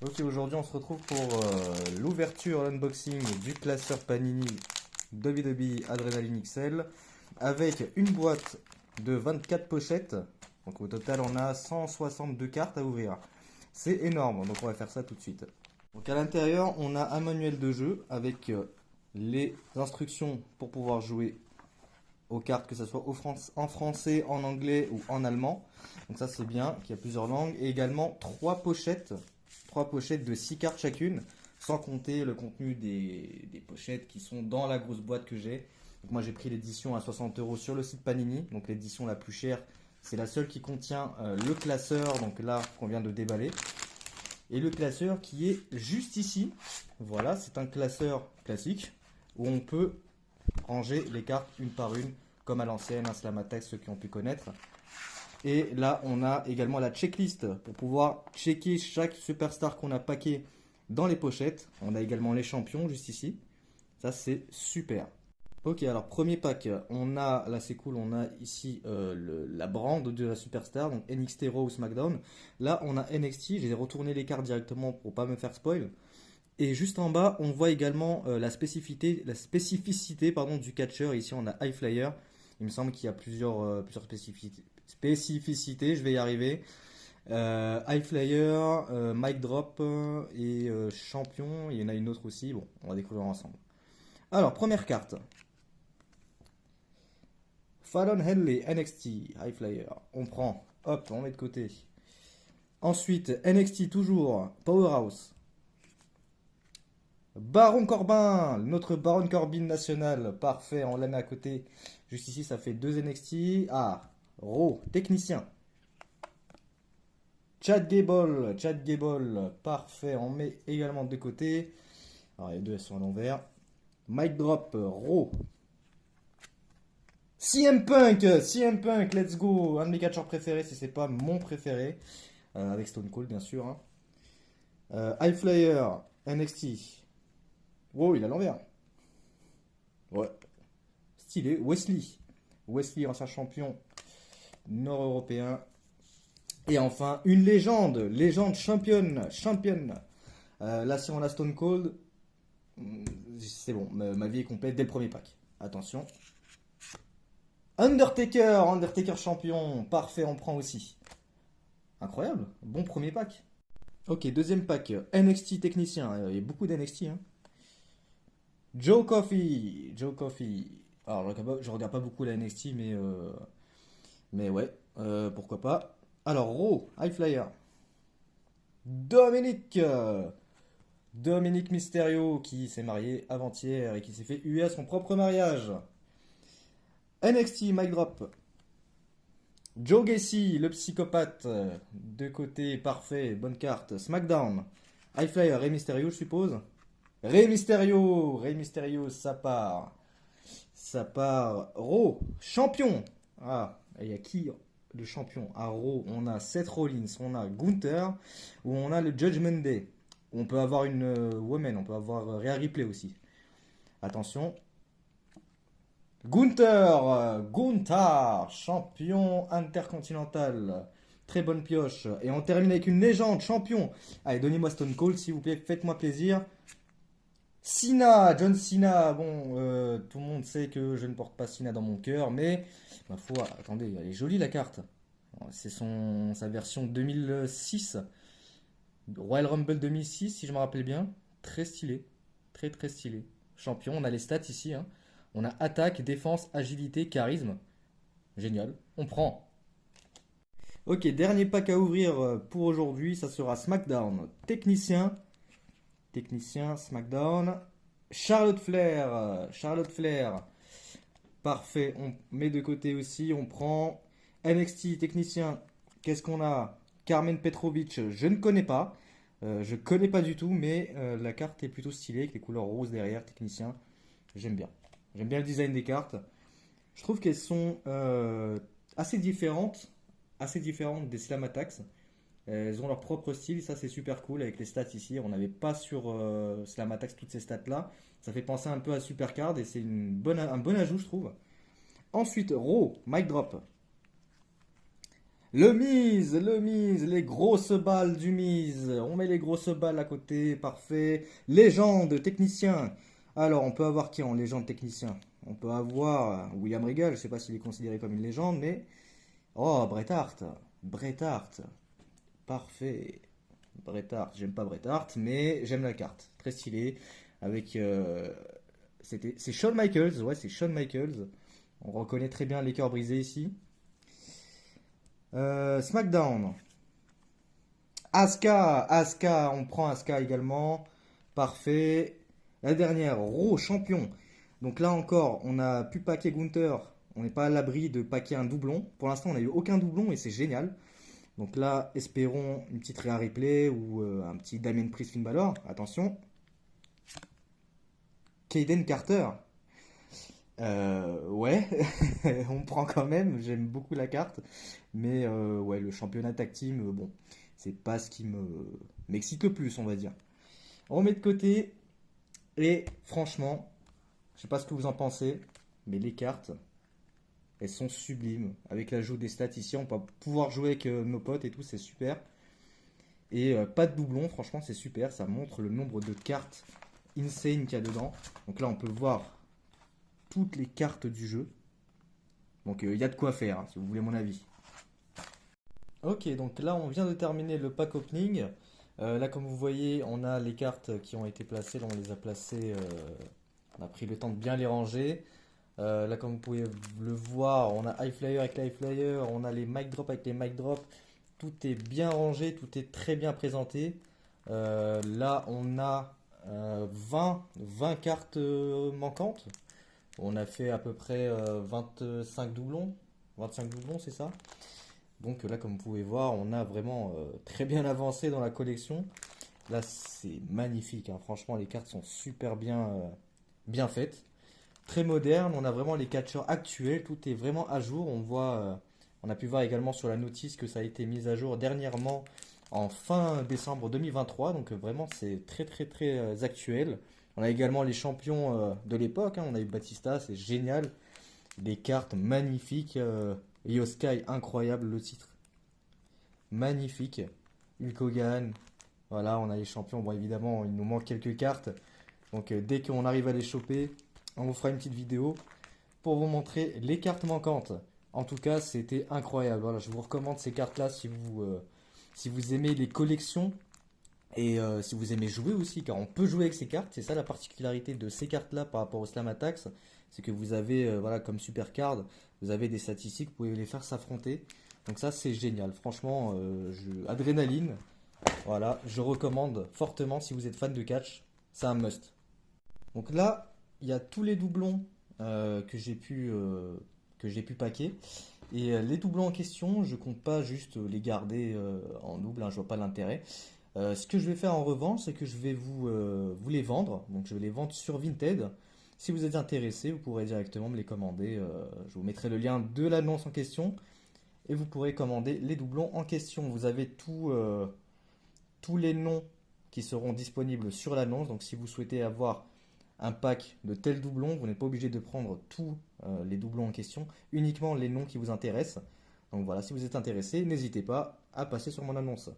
Ok, aujourd'hui on se retrouve pour l'ouverture, l'unboxing du classeur Panini WWE Adrenaline XL avec une boîte de 24 pochettes. Donc au total on a 162 cartes à ouvrir. C'est énorme, donc on va faire ça tout de suite. Donc à l'intérieur on a un manuel de jeu avec les instructions pour pouvoir jouer aux cartes, que ce soit en français, en anglais ou en allemand. Donc ça c'est bien, qu'il y a plusieurs langues. Et également trois pochettes de 6 cartes chacune, sans compter le contenu des pochettes qui sont dans la grosse boîte que j'ai. Donc moi j'ai pris l'édition à 60 € sur le site Panini, donc l'édition la plus chère. C'est la seule qui contient le classeur, donc là qu'on vient de déballer. Et le classeur qui est juste ici. Voilà, c'est un classeur classique où on peut ranger les cartes une par une, comme à l'ancienne, un Slam Attack, ceux qui ont pu connaître. Et là, on a également la checklist pour pouvoir checker chaque superstar qu'on a packé dans les pochettes. On a également les champions juste ici. Ça, c'est super. Ok, alors premier pack, on a, là c'est cool, on a ici la brand de la superstar, donc NXT Raw ou SmackDown. Là, on a NXT, j'ai retourné les cartes directement pour pas me faire spoil. Et juste en bas, on voit également la spécificité pardon, du catcheur. Ici, on a High Flyer. Il me semble qu'il y a plusieurs spécificités. Je vais y arriver. High Flyer, Mic Drop et Champion. Il y en a une autre aussi. Bon, on va découvrir ensemble. Alors, première carte. Fallon Henley, NXT, High Flyer. On prend. Hop, on met de côté. Ensuite, NXT toujours. Powerhouse. Baron Corbin, notre Baron Corbin national, parfait, on la met à côté. Juste ici, ça fait 2 NXT. Ah, Raw, technicien. Chad Gable, parfait, on met également de côté. Alors, les deux, elles sont à l'envers. Mic Drop, Raw. CM Punk, let's go. Un de mes catcheurs préférés, si c'est pas mon préféré. Avec Stone Cold, bien sûr. Hein. High Flyer, NXT. Wow, il est à l'envers. Ouais. Stylé. Wesley, ancien champion nord-européen. Et enfin, une légende championne. Là, si on a Stone Cold, c'est bon, ma vie est complète dès le premier pack. Attention. Undertaker champion. Parfait, on prend aussi. Incroyable. Bon premier pack. Ok, deuxième pack. NXT technicien. Il y a beaucoup d'NXT, hein. Joe Coffey. Alors, je regarde pas beaucoup la NXT, mais ouais, pourquoi pas. Alors, Raw, High Flyer. Dominique Mysterio, qui s'est marié avant-hier et qui s'est fait huer à son propre mariage. NXT, Mic Drop. Joe Gacy, le psychopathe. De côté, parfait, bonne carte. SmackDown. High Flyer, Rey Mysterio, je suppose. Rey Mysterio, ça part. Raw, champion. Ah, il y a qui le champion? À Raw, on a Seth Rollins, on a Gunther, ou on a le Judgment Day. On peut avoir une woman, on peut avoir Rhea Ripley aussi. Attention. Gunther, champion intercontinental. Très bonne pioche. Et on termine avec une légende, champion. Allez, donnez-moi Stone Cold, s'il vous plaît, faites-moi plaisir. John Cena, bon, tout le monde sait que je ne porte pas Cena dans mon cœur, mais ma foi, attendez, elle est jolie la carte. C'est sa version 2006, Royal Rumble 2006, si je me rappelle bien. Très stylé, très stylé. Champion, on a les stats ici, hein. On a attaque, défense, agilité, charisme. Génial, on prend. Ok, dernier pack à ouvrir pour aujourd'hui, ça sera SmackDown. Technicien, SmackDown. Charlotte Flair. Parfait, on met de côté aussi, on prend NXT, technicien. Qu'est-ce qu'on a? Carmen Petrovic, je ne connais pas. Je connais pas du tout, mais la carte est plutôt stylée, avec les couleurs roses derrière, technicien. J'aime bien. J'aime bien le design des cartes. Je trouve qu'elles sont assez différentes des Slam Attacks. Elles ont leur propre style, ça c'est super cool avec les stats ici. On n'avait pas sur Slam Attacks toutes ces stats là. Ça fait penser un peu à Supercard et c'est un bon ajout, je trouve. Ensuite, Raw, Mic Drop. Le Miz, les grosses balles du Miz. On met les grosses balles à côté, parfait. Légende, technicien. Alors, on peut avoir qui en légende technicien? On peut avoir William Regal, je sais pas s'il est considéré comme une légende, mais... Oh, Bret Hart. Bret Hart. Parfait. Bret Hart, j'aime pas Bret Hart, mais j'aime la carte. Très stylé. Avec... c'est Shawn Michaels, ouais, c'est Shawn Michaels. On reconnaît très bien les cœurs brisés ici. SmackDown. Asuka, on prend Asuka également. Parfait. La dernière, Raw champion. Donc là encore, on a pu paquer Gunther. On n'est pas à l'abri de paquer un doublon. Pour l'instant, on n'a eu aucun doublon et c'est génial. Donc là, espérons une petite Rhea Ripley ou un petit Damien Priest Finn Balor. Attention. Kaden Carter. Ouais, on prend quand même. J'aime beaucoup la carte. Mais ouais, le championnat tag team, bon, c'est pas ce qui m'excite le plus, on va dire. On remet de côté. Et franchement, je sais pas ce que vous en pensez, mais les cartes, elles sont sublimes. Avec l'ajout des stats ici, on va pouvoir jouer avec nos potes et tout, c'est super. Et pas de doublon, franchement, c'est super. Ça montre le nombre de cartes insane qu'il y a dedans. Donc là, on peut voir toutes les cartes du jeu. Donc il y a de quoi faire, hein, si vous voulez mon avis. Ok, donc là, on vient de terminer le pack opening. Là, comme vous voyez, on a les cartes qui ont été placées. Là, on les a placées. On a pris le temps de bien les ranger. Là, comme vous pouvez le voir, on a High Flyer avec l'High Flyer. On a les Mic Drop avec les Mic Drop. Tout est bien rangé, tout est très bien présenté. Là, on a 20 cartes manquantes. On a fait à peu près 25 doublons. 25 doublons, c'est ça? Donc là, comme vous pouvez voir, on a vraiment très bien avancé dans la collection. Là, c'est magnifique, hein. Franchement, les cartes sont super bien faites. Très moderne. On a vraiment les catcheurs actuels. Tout est vraiment à jour. On a pu voir également sur la notice que ça a été mis à jour dernièrement en fin décembre 2023. Donc vraiment, c'est très actuel. On a également les champions de l'époque, hein. On a eu Batista, c'est génial. Les cartes magnifiques. Io Sky, incroyable le titre. Magnifique. Hulk Hogan. Voilà, on a les champions. Bon, évidemment, il nous manque quelques cartes. Donc, dès qu'on arrive à les choper, on vous fera une petite vidéo pour vous montrer les cartes manquantes. En tout cas, c'était incroyable. Voilà, je vous recommande ces cartes-là si vous aimez les collections et si vous aimez jouer aussi, car on peut jouer avec ces cartes. C'est ça la particularité de ces cartes-là par rapport au Slam Attacks. C'est que vous avez, voilà, comme super card, vous avez des statistiques, vous pouvez les faire s'affronter. Donc ça, c'est génial. Franchement, Adrénaline, voilà, je recommande fortement si vous êtes fan de catch. C'est un must. Donc là, il y a tous les doublons que j'ai pu paquer. Et les doublons en question, je compte pas juste les garder en double, hein, je vois pas l'intérêt. Ce que je vais faire en revanche, c'est que je vais vous les vendre. Donc je vais les vendre sur Vinted. Si vous êtes intéressé, vous pourrez directement me les commander. Je vous mettrai le lien de l'annonce en question et vous pourrez commander les doublons en question. Vous avez tous les noms qui seront disponibles sur l'annonce. Donc si vous souhaitez avoir un pack de tels doublons, vous n'êtes pas obligé de prendre tous les doublons en question, uniquement les noms qui vous intéressent. Donc voilà, si vous êtes intéressé, n'hésitez pas à passer sur mon annonce.